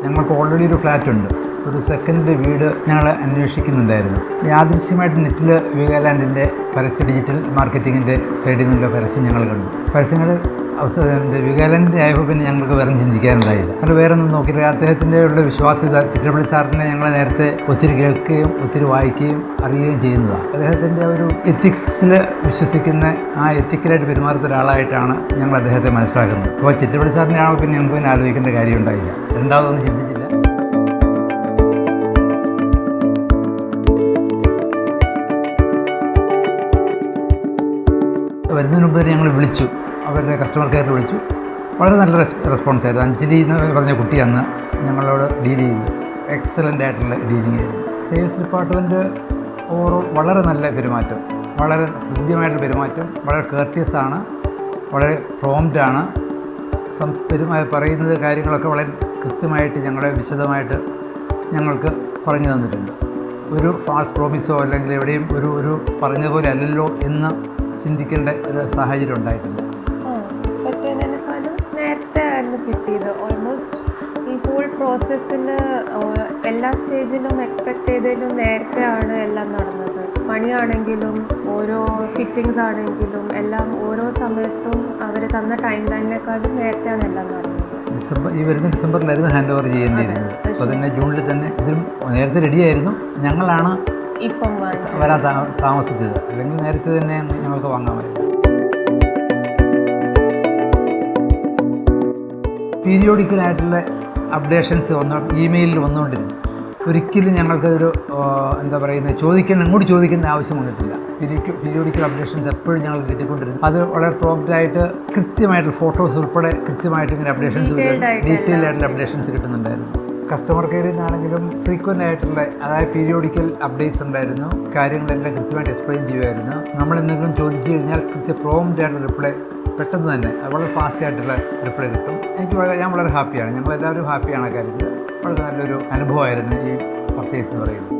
ഞങ്ങൾക്ക് ഓൾറെഡി ഒരു ഫ്ലാറ്റ് ഉണ്ട്. ഒരു സെക്കൻഡ് വീട് ഞങ്ങൾ അന്വേഷിക്കുന്നുണ്ടായിരുന്നു. യാദൃശ്യമായിട്ട് നെറ്റിൽ വീഗാലാൻഡിൻ്റെ പരസ്യം, ഡിജിറ്റൽ മാർക്കറ്റിങ്ങിൻ്റെ സൈഡിൽ നിന്നുള്ള പരസ്യം ഞങ്ങൾ കണ്ടു. പരസ്യങ്ങൾ വീഗാലാൻഡിൻ്റെ ആയപ്പോൾ പിന്നെ ഞങ്ങൾക്ക് വേറെ ചിന്തിക്കാനുണ്ടായില്ല. അത് വേറെ ഒന്നും നോക്കിയില്ല. അദ്ദേഹത്തിൻ്റെ ഉള്ള വിശ്വാസ്യത, ചിത്രപ്പള്ളി സാറിനെ ഞങ്ങൾ നേരത്തെ ഒത്തിരി കേൾക്കുകയും ഒത്തിരി വായിക്കുകയും അറിയുകയും ചെയ്യുന്നതാണ്. അദ്ദേഹത്തിൻ്റെ ഒരു എത്തിക്സിൽ വിശ്വസിക്കുന്ന ആ എത്തിക്കലായിട്ട് പെരുമാറുന്ന ഒരാളായിട്ടാണ് ഞങ്ങൾ അദ്ദേഹത്തെ മനസ്സിലാക്കുന്നത്. അപ്പോൾ ചിത്രപ്പള്ളി സാറിൻ്റെ ആണോ പിന്നെ ഞങ്ങൾക്ക് പിന്നെ ആലോചിക്കേണ്ട കാര്യം ഉണ്ടായില്ല. രണ്ടാമതൊന്നും ചിന്തിച്ചില്ല. വരുന്നതിന് മുമ്പ് തന്നെ ഞങ്ങൾ വിളിച്ചു, അവരുടെ കസ്റ്റമർ കെയറിൽ വിളിച്ചു. വളരെ നല്ല റെസ്പോൺസ് ആയിരുന്നു. അഞ്ജലി എന്ന് പറഞ്ഞ കുട്ടി അന്ന് ഞങ്ങളോട് ഡീൽ ചെയ്തു. എക്സലൻ്റ് ആയിട്ടുള്ള ഡീലിംഗ് ആയിരുന്നു. സെയിൽസ് ഡിപ്പാർട്ട്മെൻറ്റ് ഓവറോൾ വളരെ നല്ല പെരുമാറ്റം, വളരെ ഹൃദ്യമായിട്ടുള്ള പെരുമാറ്റം, വളരെ കേർട്ടിയസ് ആണ്, വളരെ പ്രോംപ്റ്റാണ്. പറയുന്നത് കാര്യങ്ങളൊക്കെ വളരെ കൃത്യമായിട്ട് ഞങ്ങളെ വിശദമായിട്ട് ഞങ്ങൾക്ക് പറഞ്ഞു തന്നിട്ടുണ്ട്. ഒരു ഫാൾസ് പ്രോമിസോ അല്ലെങ്കിൽ എവിടെയും ഒരു പറഞ്ഞതുപോലെ അല്ലല്ലോ എന്ന് ചിന്തിക്കേണ്ട ഒരു സാഹചര്യം ഉണ്ടായിട്ടില്ല. എക്സ്പെക്ട് ചെയ്യുന്നതിനേക്കാളും നേരത്തെ ആയിരുന്നു കിട്ടിയത്. ഓൾമോസ്റ്റ് ഈ ഹോൾ പ്രോസസ്സിൽ എല്ലാ സ്റ്റേജിലും എക്സ്പെക്ട് ചെയ്തതിലും നേരത്തെയാണ് എല്ലാം നടന്നത്. പണിയാണെങ്കിലും ഓരോ ഫിറ്റിങ്സ് ആണെങ്കിലും എല്ലാം ഓരോ സമയത്തും അവർ തന്ന ടൈം ലൈനിനേക്കാളും നേരത്തെയാണ് എല്ലാം നടന്നത്. ഈ വരുന്ന ഡിസംബറിലായിരുന്നു ഹാൻഡ് ഓവർ ചെയ്യേണ്ടിയിരുന്നത്. അപ്പോൾ തന്നെ ജൂണിൽ തന്നെ ഇതിലും നേരത്തെ റെഡിയായിരുന്നു. ഞങ്ങളാണ് ഇപ്പം വരാൻ താമസിച്ചത്. അല്ലെങ്കിൽ നേരത്തെ തന്നെ ഞങ്ങൾക്ക് വാങ്ങാമായിരുന്നു. പീരിയോഡിക്കലായിട്ടുള്ള അപ്ഡേഷൻസ് ഇമെയിലിൽ വന്നുകൊണ്ടിരുന്നു. ഒരിക്കലും ഞങ്ങൾക്കതൊരു അങ്ങോട്ട് ചോദിക്കേണ്ട ആവശ്യം വന്നിട്ടില്ല. പീരിയോഡിക്കൽ അപ്ഡേഷൻസ് എപ്പോഴും ഞങ്ങൾ കിട്ടിക്കൊണ്ടിരുന്നു. അത് വളരെ പ്രോപ്പറായിട്ട് കൃത്യമായിട്ട് ഫോട്ടോസ് ഉൾപ്പെടെ കൃത്യമായിട്ട് ഇങ്ങനെ അപ്ഡേഷൻസ് ഡീറ്റെയിൽ ആയിട്ടുള്ള അപ്ഡേഷൻസ് കിട്ടുന്നുണ്ടായിരുന്നു. കസ്റ്റമർ കെയറിൽ നിന്നാണെങ്കിലും ഫ്രീക്വൻ്റ് ആയിട്ടുള്ള, അതായത് പീരിയോഡിക്കൽ അപ്ഡേറ്റ്സ് ഉണ്ടായിരുന്നു. കാര്യങ്ങളെല്ലാം കൃത്യമായിട്ട് എക്സ്പ്ലെയിൻ ചെയ്യുമായിരുന്നു. നമ്മൾ എന്തെങ്കിലും ചോദിച്ചു കഴിഞ്ഞാൽ പ്രോംപ്റ്റ് ആയിട്ടുള്ള റിപ്ലൈ പെട്ടെന്ന് തന്നെ, വളരെ ഫാസ്റ്റ് ആയിട്ടുള്ള റിപ്ലൈ കിട്ടും. ഞാൻ വളരെ ഹാപ്പിയാണ്. ഞങ്ങളെല്ലാവരും ഹാപ്പിയാണ് ആ കാര്യത്തിൽ. വളരെ നല്ലൊരു അനുഭവമായിരുന്നു ഈ പർച്ചേസ് എന്ന് പറയുന്നത്.